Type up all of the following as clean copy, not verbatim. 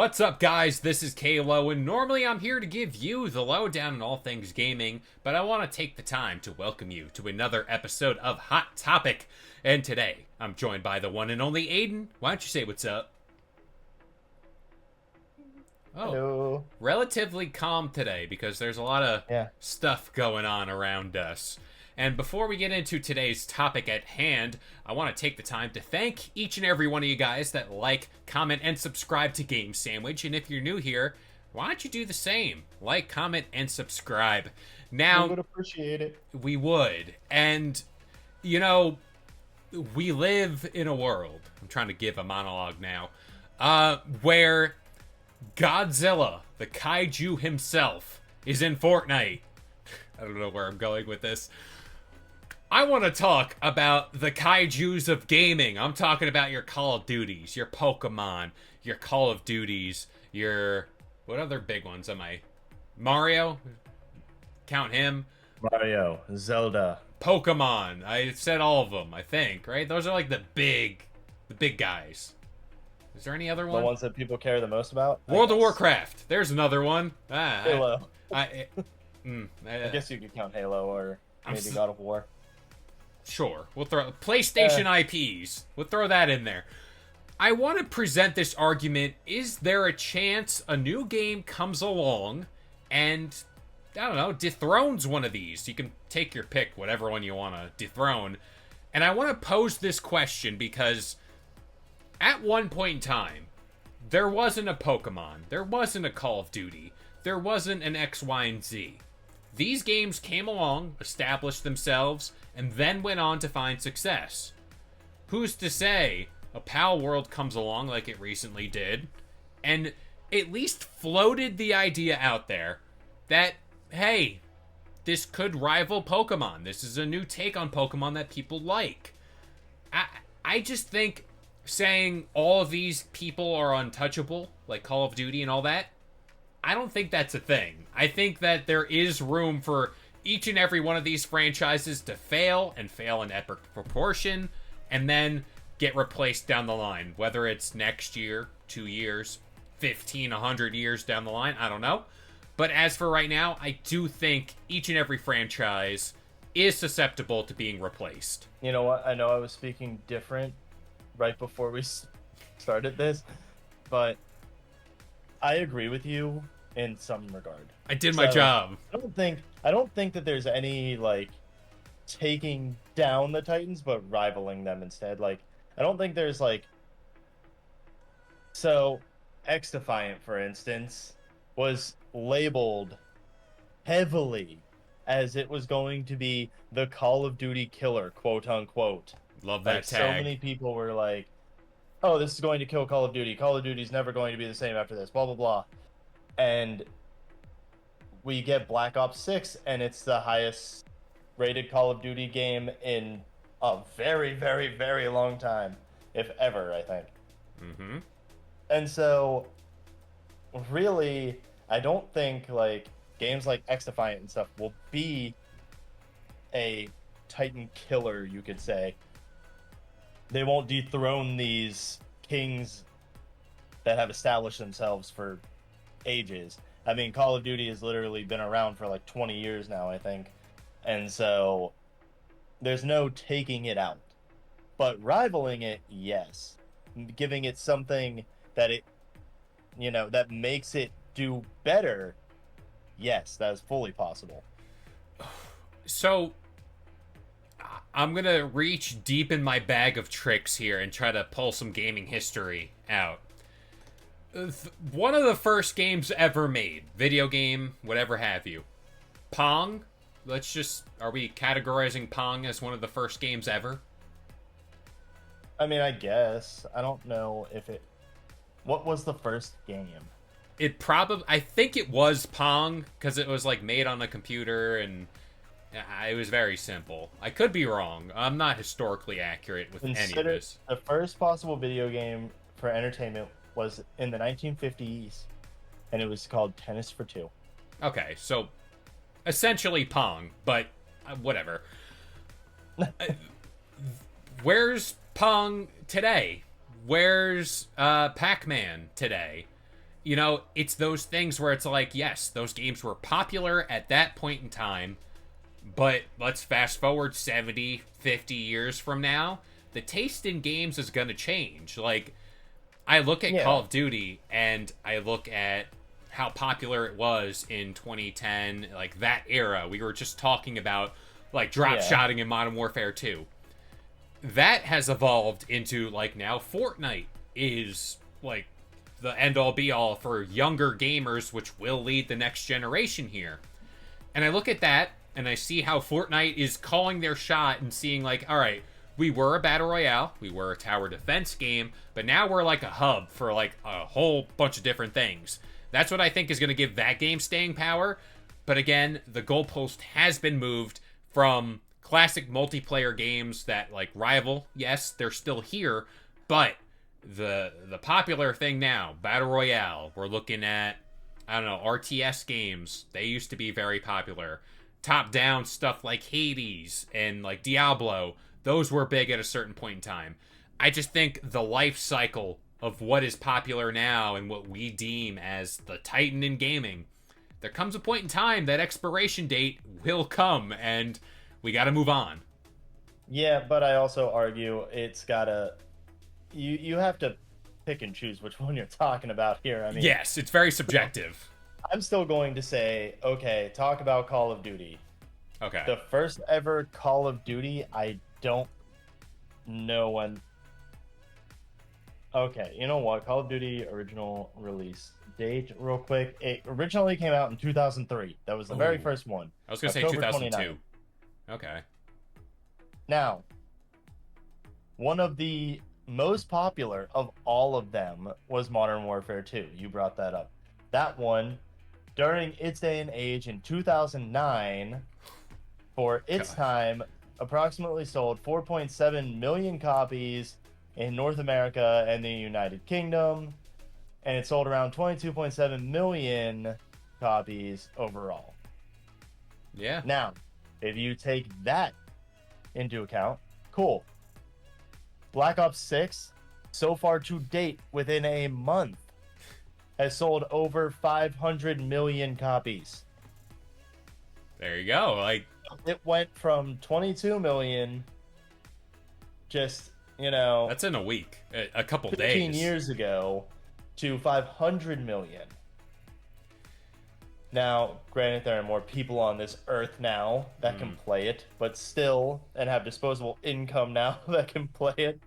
What's up, guys? This is Kalo, and normally I'm here to give you the lowdown on all things gaming, but I want to take the time to welcome you to another episode of Hot Topic. And today, I'm joined by the one and only Aiden. Why don't you say what's up? Oh, Hello. relatively calm today because there's a lot of Yeah. stuff going on around us. And before we get into today's topic at hand, I want to take the time to thank each and every one of you guys that like, comment, and subscribe to Game Sandwich. And if you're new here, why don't you do the same? Like, comment, and subscribe. We Now, would appreciate it. we would. And, you know, we live in a world, I'm trying to give a monologue now, where Godzilla, the kaiju himself, is in Fortnite. I don't know where I'm going with this. I want to talk about the kaijus of gaming. I'm talking about your Call of Duties, your Pokemon, your Call of Duties, your... What other big ones am I? Mario? Count him. Mario, Zelda. Pokemon. I said all of them, I think, right? Those are like the big guys. Is there any other The one? ones that people care the most about? World of Warcraft. There's another one. Halo. I guess you could count Halo or I'm maybe s- God of War. Sure. We'll throw PlayStation IPs. We'll throw that in there. I want to present this argument. Is there a chance a new game comes along and, I don't know, dethrones one of these? You can take your pick, whatever one you want to dethrone. And I want to pose this question because at one point in time, there wasn't a Pokemon, there wasn't a Call of Duty, there wasn't an X, Y, and Z. These games came along, established themselves, and then went on to find success. Who's to say a Pal World comes along like it recently did, and at least floated the idea out there that, hey, this could rival Pokemon. This is a new take on Pokemon that people like. I just think saying all of these people are untouchable, like Call of Duty and all that, I don't think that's a thing. I think that there is room for each and every one of these franchises to fail and fail in epic proportion and then get replaced down the line. Whether it's next year, 2 years, 15, 100 years down the line, I don't know. But as for right now, I do think each and every franchise is susceptible to being replaced. You know what? I know I was speaking different right before we started this, but I agree with you in some regard. I did my So, job. I don't think that there's any like taking down the Titans, but rivaling them instead. Like, I don't think there's like, so X Defiant, for instance, was labeled heavily as it was going to be the Call of Duty killer, quote unquote. Love Like, that so tag. many people were like, "Oh, this is going to kill Call of Duty. Call of Duty's never going to be the same after this." Blah blah blah. And we get Black Ops 6, and it's the highest rated Call of Duty game in a very, very, very long time, if ever, I think. Mm-hmm. And so, really, I don't think like games like X Defiant and stuff will be a Titan killer, you could say. They won't dethrone these kings that have established themselves for ages. I mean, Call of Duty has literally been around for like 20 years now, I think. And so there's no taking it out. But rivaling it, yes. Giving it something that that makes it do better, yes, that is fully possible. So, I'm gonna reach deep in my bag of tricks here and try to pull some gaming history out. One of the first games ever made, video game, whatever have you, Pong. Are we categorizing Pong as one of the first games ever? I mean, I guess. I don't know if it... What was the first game? I think it was Pong, because it was like made on a computer and it was very simple. I could be wrong. I'm not historically accurate with any of Consider this. the first possible video game for entertainment was in the 1950s, and it was called Tennis for Two. Okay, so essentially Pong, but whatever. Where's Pong today? Where's Pac-Man today? you know, it's those things where it's like, yes, those games were popular at that point in time, but let's fast forward 70, 50 years from now, the taste in games is going to change. Like, I look at Call of Duty and I look at how popular it was in 2010, like that era. We were just talking about like drop shotting in Modern Warfare 2. That has evolved into like now Fortnite is like the end all be all for younger gamers, which will lead the next generation here. And I look at that and I see how Fortnite is calling their shot and seeing like, all right, we were a battle royale, we were a tower defense game, but now we're like a hub for like a whole bunch of different things. That's what I think is going to give that game staying power. But again, the goalpost has been moved from classic multiplayer games that like rival. Yes, they're still here, but the popular thing now, battle royale, we're looking at, I don't know, RTS games. They used to be very popular. Top down stuff like Hades and like Diablo, those were big at a certain point in time. I just think the life cycle of what is popular now and what we deem as the titan in gaming, there comes a point in time that expiration date will come and we got to move on. Yeah, but I also argue it's gotta, you have to pick and choose which one you're talking about here. I mean, yes, it's very subjective. I'm still going to say, okay, talk about Call of Duty. Okay. The first ever Call of Duty, I don't know when. Okay, you know what? Call of Duty original release date, real quick. It originally came out in 2003. That was the very first one. I was going to say 2002. 29th. Okay. Now, one of the most popular of all of them was Modern Warfare 2. You brought that up. That one, during its day and age in 2009, for its time, approximately sold 4.7 million copies in North America and the United Kingdom, and it sold around 22.7 million copies overall. Yeah. Now, if you take that into account, cool. Black Ops 6, so far to date, within a month, has sold over 500 million copies. There you go. Like, it went from 22 million just, you know, that's in a week, a couple 15 days. years ago to 500 million. Now, granted, there are more people on this earth now that can play it, but still, and have disposable income now that can play it.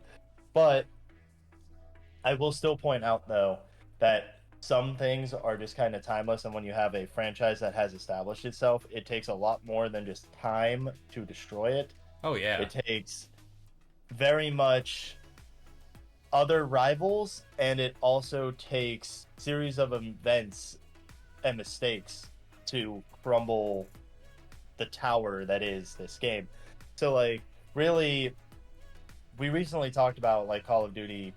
But I will still point out, though, that some things are just kind of timeless, and when you have a franchise that has established itself, it takes a lot more than just time to destroy it. Oh, yeah. It takes very much other rivals, and it also takes series of events and mistakes to crumble the tower that is this game. So, like, really, we recently talked about, like, Call of Duty,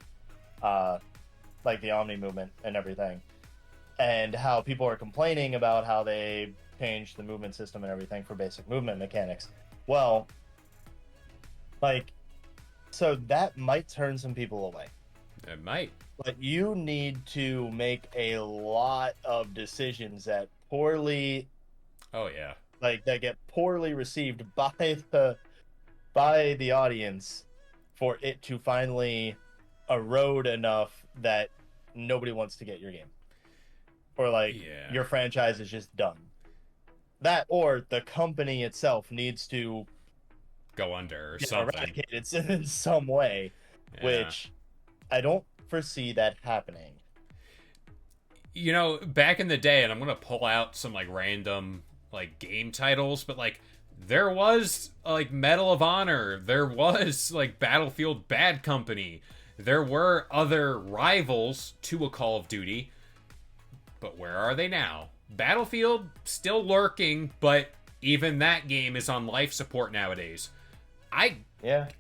like the Omni movement and everything, and how people are complaining about how they changed the movement system and everything for basic movement mechanics. Well, like, so that might turn some people away. It might. But you need to make a lot of decisions that poorly, oh yeah, like that get poorly received by the audience for it to finally erode enough that nobody wants to get your game, or like your franchise is just done. That, or the company itself needs to go under or something, eradicate it in some way, which I don't foresee that happening. You know, back in the day, and I'm gonna pull out some like random like game titles, but like there was like Medal of Honor, there was like Battlefield Bad Company, there were other rivals to a Call of Duty, but where are they now? Battlefield still lurking, but even that game is on life support nowadays. I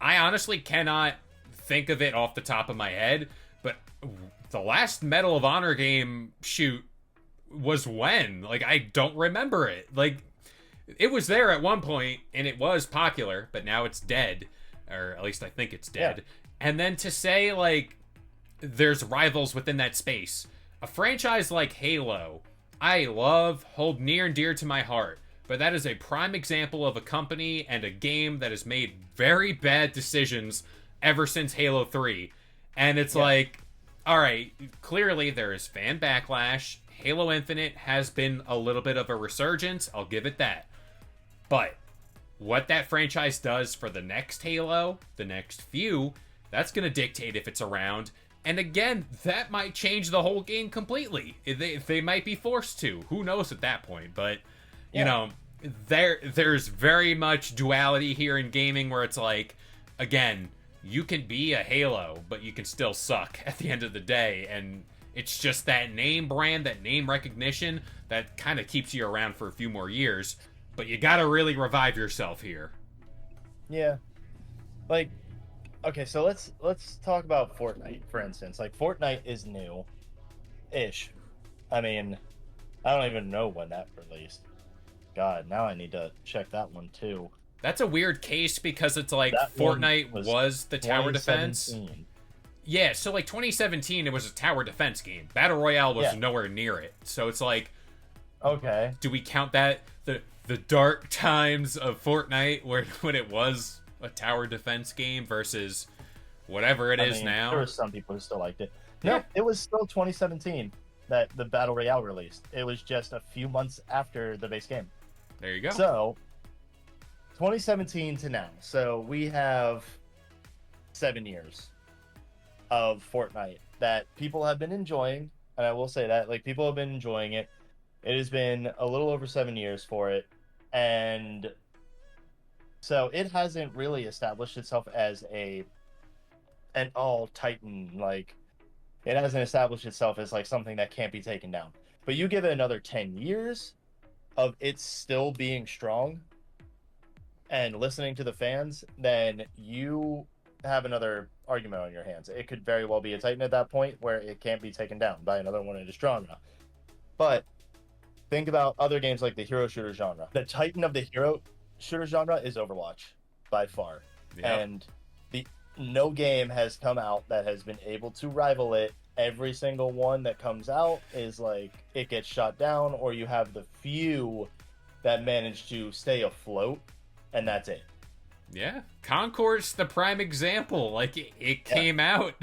honestly cannot think of it off the top of my head, but the last Medal of Honor game shoot was when? Like, I don't remember it. Like, it was there at one point, and it was popular, but now it's dead. Or at least I think it's dead. Yeah. And then to say, like, there's rivals within that space. A franchise like Halo, I love, hold near and dear to my heart. But that is a prime example of a company and a game that has made very bad decisions ever since Halo 3. And it's like, all right, clearly there is fan backlash. Halo Infinite has been a little bit of a resurgence. I'll give it that. But what that franchise does for the next Halo, the next few, that's going to dictate if it's around. And again, that might change the whole game completely. They might be forced to. Who knows at that point? But, you know, there's very much duality here in gaming where it's like, again, you can be a Halo, but you can still suck at the end of the day. And it's just that name brand, that name recognition that kind of keeps you around for a few more years. But you gotta really revive yourself here. Yeah. Like, okay, so let's talk about Fortnite, for instance. Like, Fortnite is new-ish. I mean, I don't even know when that released. God, now I need to check that one, too. That's a weird case because it's like Fortnite was the tower defense. Yeah, so like 2017, it was a tower defense game. Battle Royale was nowhere near it. So it's like, okay, do we count that the dark times of Fortnite when it was a tower defense game versus whatever it is now? There were some people who still liked it. No, it was still 2017 that the Battle Royale released. It was just a few months after the base game. There you go. So 2017 to now. So we have 7 years of Fortnite that people have been enjoying. And I will say that, like, people have been enjoying it. It has been a little over 7 years for it. And so it hasn't really established itself as an all Titan, like, it hasn't established itself as like something that can't be taken down. But you give it another 10 years of it still being strong and listening to the fans, then you have another argument on your hands. It could very well be a Titan at that point where it can't be taken down by another one that is strong enough. But think about other games like the hero shooter genre. The Titan of the hero shooter genre is Overwatch by far. Yep. And no game has come out that has been able to rival it. Every single one that comes out is like it gets shot down, or you have the few that manage to stay afloat, and that's it. Yeah, Concord's the prime example. Like, it came out,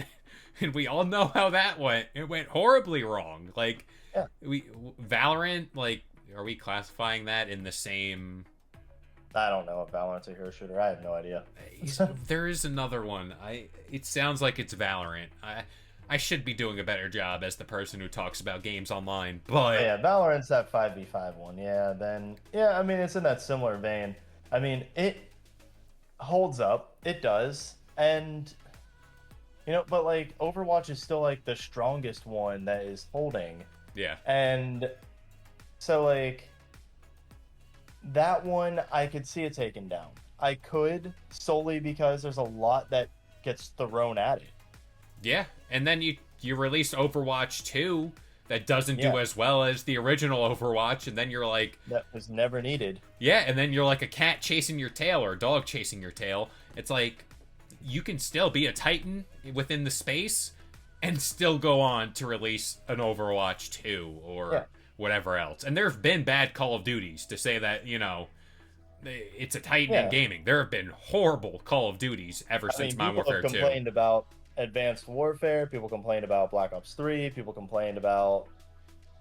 and we all know how that went. It went horribly wrong. Like, Valorant, like, are we classifying that in the same... I don't know if Valorant's a hero shooter. I have no idea. There is another one. It sounds like it's Valorant. I should be doing a better job as the person who talks about games online, but... Yeah, Valorant's that 5v5 one. Yeah, I mean, it's in that similar vein. I mean, it holds up. It does. And, you know, but, like, Overwatch is still, like, the strongest one that is holding. Yeah. And so, like, that one, I could see it taken down. I could, solely because there's a lot that gets thrown at it. Yeah, and then you release Overwatch 2 that doesn't do as well as the original Overwatch, and then you're like... That was never needed. Yeah, and then you're like a cat chasing your tail or a dog chasing your tail. It's like, you can still be a Titan within the space and still go on to release an Overwatch 2 or whatever else. And there have been bad Call of Duties to say that, you know, it's a Titan in gaming. There have been horrible Call of Duties ever since Modern Warfare 2. People have complained about Advanced Warfare, people complained about Black Ops 3, people complained about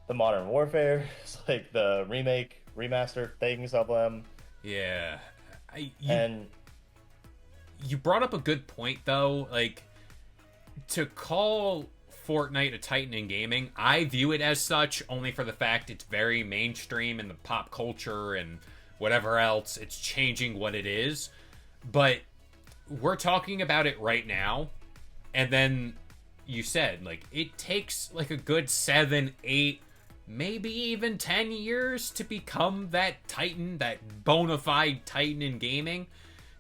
the Modern Warfare, it's like the remake, remaster things of them. Yeah. You brought up a good point, though. Like, to call Fortnite a Titan in gaming, I view it as such only for the fact it's very mainstream in the pop culture and whatever else. It's changing what it is. But we're talking about it right now. And then you said, like, it takes like a good 7, 8, maybe even 10 years to become that Titan, that bona fide Titan in gaming.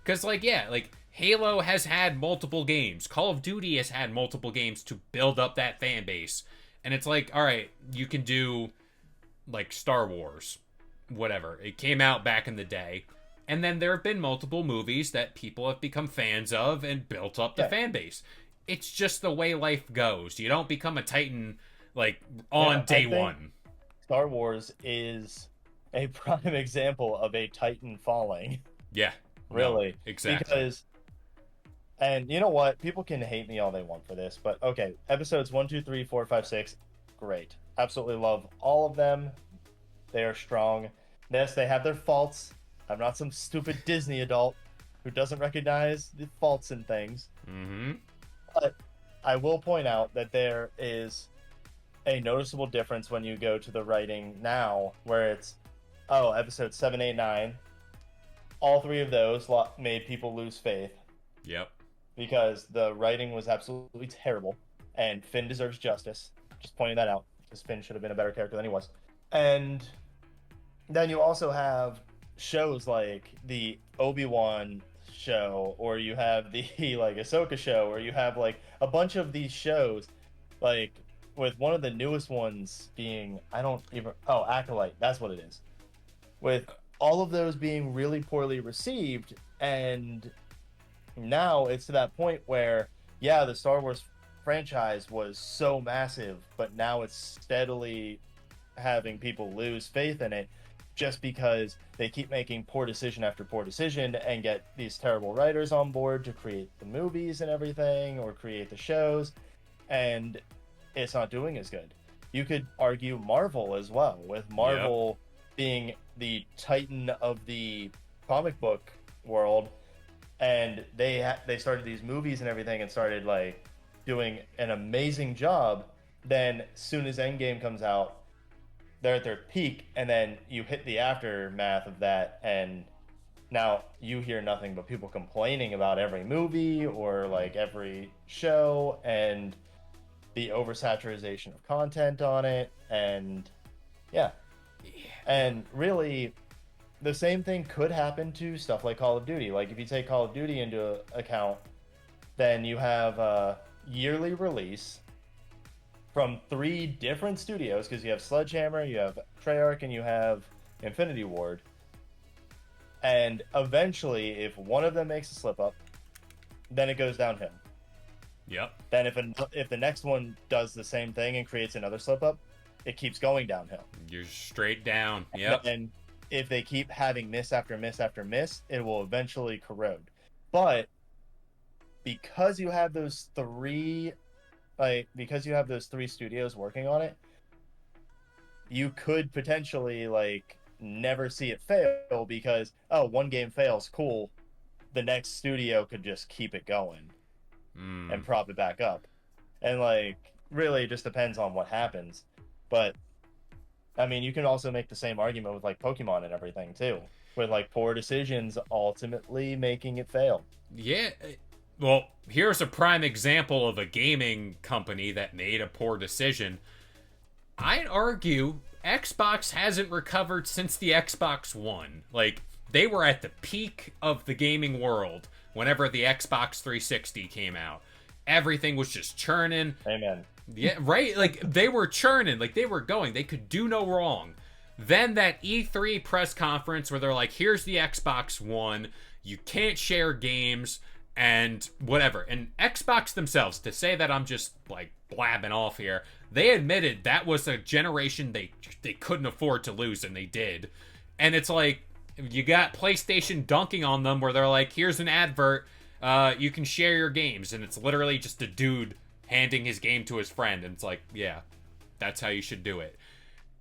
Because, like, yeah, like, Halo has had multiple games. Call of Duty has had multiple games to build up that fan base. And it's like, all right, you can do, like, Star Wars, whatever. It came out back in the day. And then there have been multiple movies that people have become fans of and built up the fan base. It's just the way life goes. You don't become a Titan like on Yeah, day one. Star Wars is a prime example of a Titan falling, Yeah, no, really. exactly. Because, and you know what? People can hate me all they want for this, but okay, episodes 1, 2, 3, 4, 5, 6, great. Absolutely love all of them. They are strong. Yes, they have their faults. I'm not some stupid Disney adult who doesn't recognize the faults in things. Mm-hmm. But I will point out that there is a noticeable difference when you go to the writing now, where it's, oh, episode 7, 8, 9. All three of those made people lose faith Yep. because the writing was absolutely terrible, and Finn deserves justice. Just pointing that out, because Finn should have been a better character than he was. And then you also have shows like the Obi-Wan show, or you have the like Ahsoka show, or you have like a bunch of these shows, like with one of the newest ones being, I don't even, oh, Acolyte, that's what it is. With all of those being really poorly received, and now it's to that point where, yeah, the Star Wars franchise was so massive, but now it's steadily having people lose faith in it just because they keep making poor decision after poor decision and get these terrible writers on board to create the movies and everything, or create the shows, and it's not doing as good. You could argue Marvel as well, with Marvel being the titan of the comic book world, and they started these movies and everything and started like doing an amazing job. Then soon as Endgame comes out, they're at their peak, and then you hit the aftermath of that, and now you hear nothing but people complaining about every movie or like every show, and the oversaturation of content on it, and yeah. And really, the same thing could happen to stuff like Call of Duty. Like if you take Call of Duty into account, then you have a yearly release from 3 different studios, because you have Sledgehammer, you have Treyarch, and you have Infinity Ward. And eventually, if one of them makes a slip up, then it goes downhill. Yep. Then if the next one does the same thing and creates another slip up, it keeps going downhill. You're straight down. Yep. And if they keep having miss after miss after miss, it will eventually corrode. But because you have those three studios working on it, you could potentially like never see it fail, because, oh, one game fails, cool, the next studio could just keep it going and prop it back up. And like really it just depends on what happens. But I mean, you can also make the same argument with like Pokemon and everything too, with like poor decisions ultimately making it fail. Yeah. Well, here's a prime example of a gaming company that made a poor decision. I'd argue Xbox hasn't recovered since the Xbox One. Like, they were at the peak of the gaming world whenever the Xbox 360 came out. Everything was just churning. Amen. Yeah, right? Like, they were churning. Like, they were going. They could do no wrong. Then that E3 press conference where they're like, here's the Xbox One. You can't share games and whatever. And Xbox themselves, to say that I'm just, like, blabbing off here, they admitted that was a generation they couldn't afford to lose, and they did. And it's like, you got PlayStation dunking on them where they're like, here's an advert, you can share your games, and it's literally just a dude handing his game to his friend, and it's like, yeah, that's how you should do it.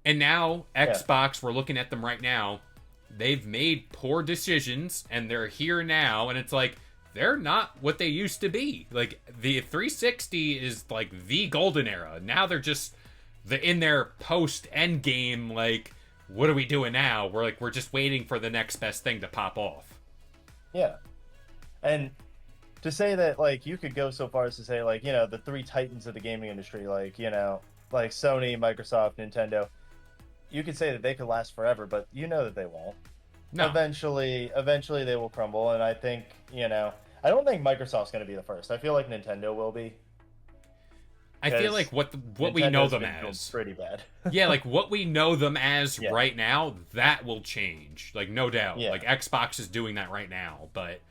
And now Xbox, we're looking at them right now, they've made poor decisions, and they're here now, and it's like, they're not what they used to be. Like, the 360 is like the golden era. Now they're just in their post end game, like, what are we doing now? We're just waiting for the next best thing to pop off. Yeah. And to say that, like, you could go so far as to say, like, you know, the 3 titans of the gaming industry, like, you know, like Sony, Microsoft, Nintendo, you could say that they could last forever, but you know that they won't. No. Eventually they will crumble, and I think, you know, I don't think Microsoft's going to be the first. I feel like Nintendo will be. I feel like what we know them as, pretty bad. yeah, like what we know them as right now, that will change, like, no doubt. Yeah. Like, Xbox is doing that right now, but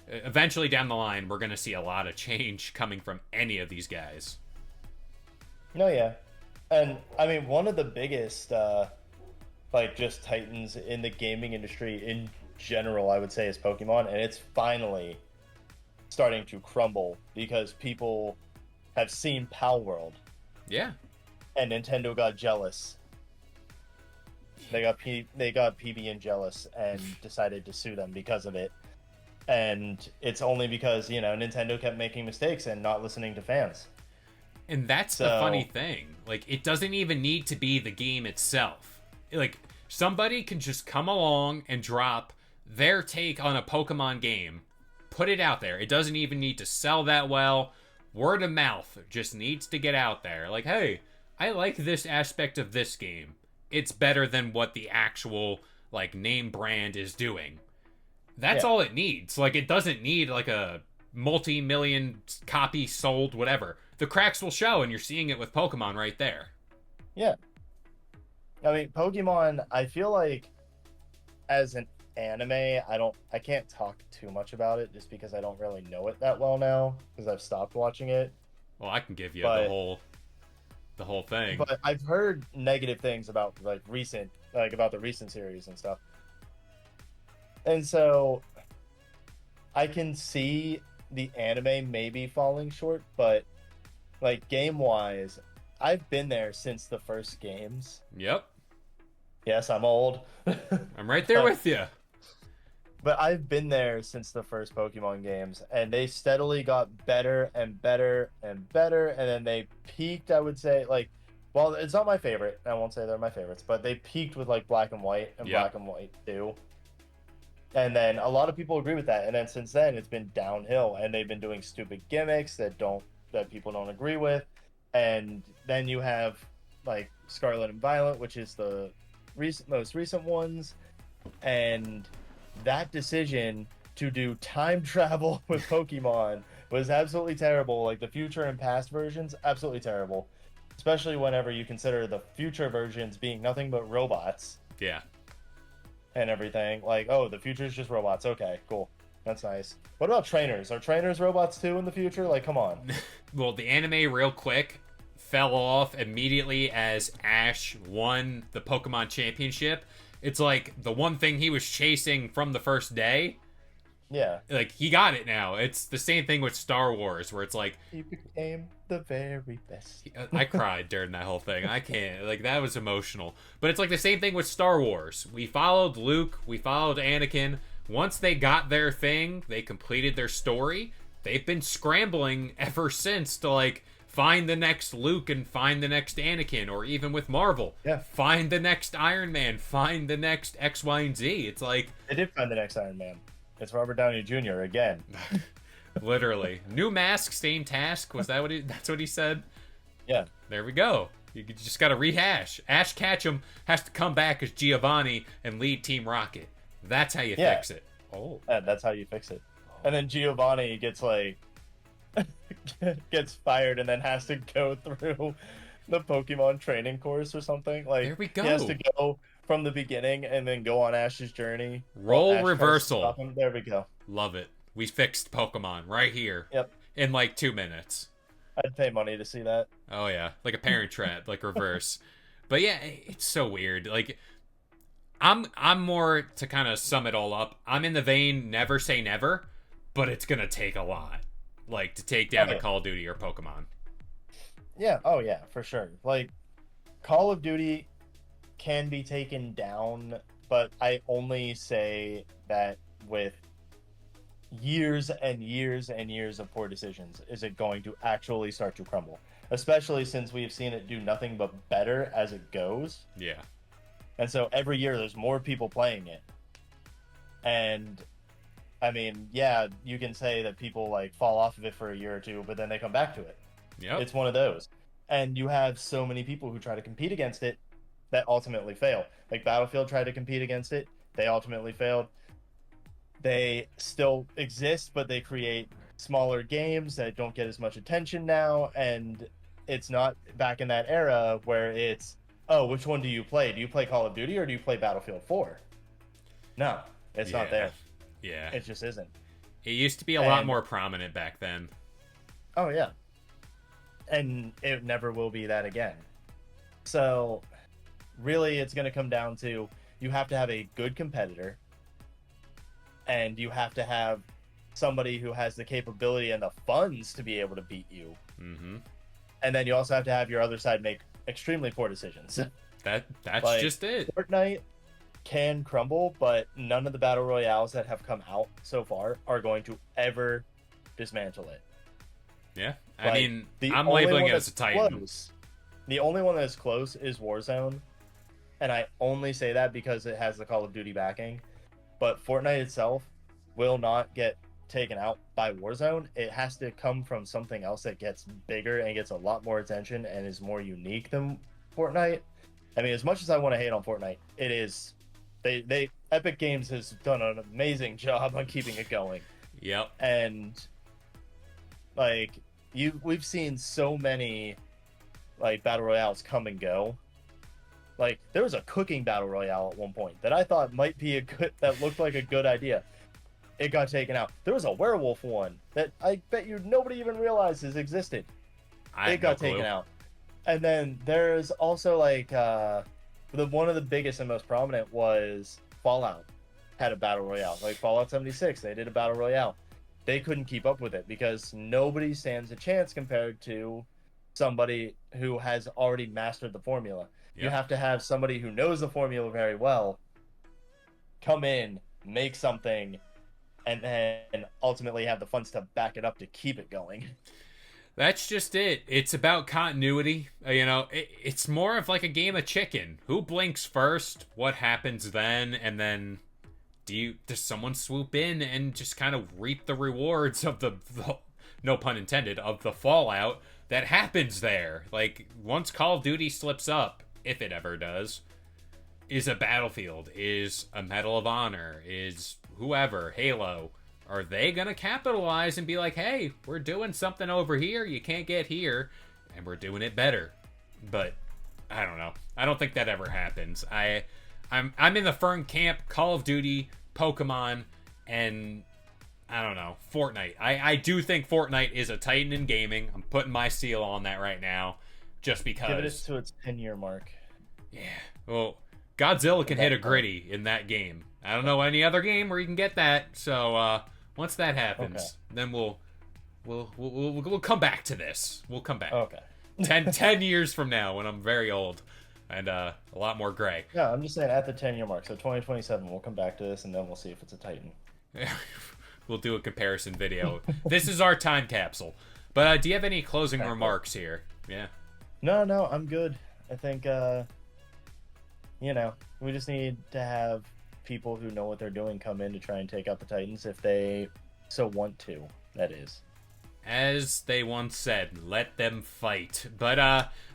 eventually down the line, we're going to see a lot of change coming from any of these guys. No, yeah. And I mean, one of the biggest, like, just titans in the gaming industry in general, I would say, is Pokemon, and it's finally starting to crumble because people have seen Pal World, Yeah. and Nintendo got jealous. They got PBN jealous and decided to sue them because of it. And it's only because, Nintendo kept making mistakes and not listening to fans. And that's the funny So, thing. Like, it doesn't even need to be the game itself. Like, somebody can just come along and drop their take on a Pokemon game, put it out there. It doesn't even need to sell that well. Word of mouth just needs to get out there. Like, hey, I like this aspect of this game. It's better than what the actual, like, name brand is doing. That's yeah, all it needs. Like, it doesn't need, like, a multi-million copy sold, whatever. The cracks will show, and you're seeing it with Pokemon right there. yeah. I mean, Pokemon, I feel like as an anime, I can't talk too much about it just because I don't really know it that well now because I've stopped watching it. Well, I can give you But the whole thing. but I've heard negative things about about the recent series and stuff. And so I can see the anime maybe falling short, but like game wise, I've been there since the first games. Yep, Yes, I'm old. I'm right there but with you. but I've been there since the first Pokemon games, and they steadily got better and better and better, and then they peaked, I would say, like, well, it's not my favorite. I won't say they're my favorites, but they peaked with like Black and White and Yep. Black and White 2. And then a lot of people agree with that. And then since then, it's been downhill, and they've been doing stupid gimmicks that people don't agree with. And then you have like Scarlet and Violet, which is the most recent ones, and that decision to do time travel with Pokemon was absolutely terrible. Like the future and past versions, absolutely terrible. Especially whenever you consider the future versions being nothing but robots Yeah. and everything. Like, oh, the future is just robots. Okay, cool. That's nice. What about trainers? Are trainers robots too in the future? Like, come on. Well, the anime, real quick, fell off immediately as Ash won the Pokemon Championship. It's like the one thing he was chasing from the first day. Yeah. Like, he got it now. It's the same thing with Star Wars, where it's like, He became the very best. I cried during that whole thing. I can't. Like, that was emotional. But it's like the same thing with Star Wars. We followed Luke, we followed Anakin. Once they got their thing, they completed their story. They've been scrambling ever since to, like, find the next Luke and find the next Anakin. Or even with Marvel, Yeah. find the next Iron Man, find the next X, Y, and Z. It's like, They did find the next Iron Man. It's Robert Downey Jr. again. literally. New mask, same task. Was that what that's what he said? Yeah. There we go. You just got to rehash. Ash Ketchum has to come back as Giovanni and lead Team Rocket. That's how you Yeah. fix it. Oh. That's how you fix it. And then Giovanni gets like gets fired and then has to go through the Pokemon training course or something. Like There we go. he has to go from the beginning and then go on Ash's journey. Role Ash tries to reversal. stop him. There we go. Love it. We fixed Pokemon right here Yep. in like 2 minutes. I'd pay money to see that. Oh yeah, like a Parent Trap, like reverse. But yeah, it's so weird. Like I'm more to kind of sum it all up. I'm in the vein never say never, but it's gonna take a lot, like to take down Oh, a yeah. Call of Duty or Pokemon. Yeah. Oh yeah, for sure. Like Call of Duty can be taken down, but I only say that with years and years and years of poor decisions is it going to actually start to crumble, especially since we've seen it do nothing but better as it goes. Yeah, And so every year there's more people playing it. And I mean, yeah, you can say that people like fall off of it for a year or two, but then they come back to it. yep, It's one of those. And you have so many people who try to compete against it that ultimately fail. Like Battlefield tried to compete against it, they ultimately failed. They still exist, but they create smaller games that don't get as much attention now. And it's not back in that era where it's, oh, which one do you play? Do you play Call of Duty or do you play Battlefield 4? No, it's not there. Yeah, It just isn't. it used to be a lot And- more prominent back then. Oh, yeah. And it never will be that again. So, really, it's going to come down to you have to have a good competitor, and you have to have somebody who has the capability and the funds to be able to beat you. Mm-hmm. And then you also have to have your other side make extremely poor decisions. That's Like, just it. Fortnite can crumble, but none of the battle royales that have come out so far are going to ever dismantle it. Yeah. Like, I mean, the I'm only labeling one it as a that's Titan. close- The only one that's close is Warzone. And I only say that because it has the Call of Duty backing. But Fortnite itself will not get taken out by Warzone. It has to come from something else that gets bigger and gets a lot more attention and is more unique than Fortnite. I mean, as much as I want to hate on Fortnite, it is they Epic Games has done an amazing job on keeping it going. Yep. And like we've seen so many like battle royales come and go. Like there was a cooking battle royale at one point that I thought might be that looked like a good idea. It got taken out. There was a werewolf one that I bet you nobody even realizes existed. It got taken out. And then there's also like one of the biggest and most prominent was Fallout had a battle royale. Like Fallout 76, they did a battle royale. They couldn't keep up with it because nobody stands a chance compared to somebody who has already mastered the formula. Yep. You have to have somebody who knows the formula very well come in, make something, and then ultimately have the funds to back it up to keep it going. That's just it. It's about continuity. It's more of like a game of chicken. Who blinks first? What happens then? And then does someone swoop in and just kind of reap the rewards of the no pun intended, of the fallout that happens there? Like, once Call of Duty slips up, if it ever does, is a Battlefield, is a Medal of Honor, is whoever, Halo, are they gonna capitalize and be like, hey, we're doing something over here you can't get here, and we're doing it better? But I don't know. I don't think that ever happens. I'm in the firm camp, Call of Duty, Pokemon, and I don't know, Fortnite. I do think Fortnite is a Titan in gaming. I'm putting my seal on that right now, just because. Give it to its 10-year mark. Yeah. Well, Godzilla can hit a gritty in that game. I don't know any other game where you can get that. So once that happens, then we'll come back to this. We'll come back. Okay. 10 years from now when I'm very old and a lot more gray. Yeah, I'm just saying at the 10-year mark. So 2027, we'll come back to this and then we'll see if it's a Titan. We'll do a comparison video. This is our time capsule. But do you have any closing remarks here? Yeah. No, I'm good. I think, we just need to have people who know what they're doing come in to try and take out the Titans if they so want to, that is. As they once said, let them fight. But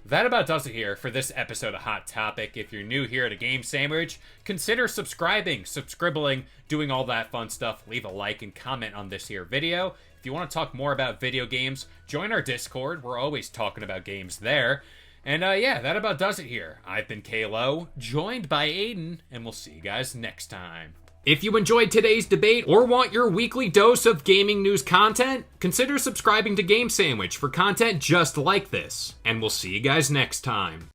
that about does it here for this episode of Hot Topic. If you're new here at A Game Sandwich, consider subscribing, subscribbling, doing all that fun stuff. Leave a like and comment on this here video. If you want to talk more about video games, join our Discord. We're always talking about games there. And that about does it here. I've been Kalo, joined by Aiden, and we'll see you guys next time. If you enjoyed today's debate or want your weekly dose of gaming news content, consider subscribing to Game Sandwich for content just like this. And we'll see you guys next time.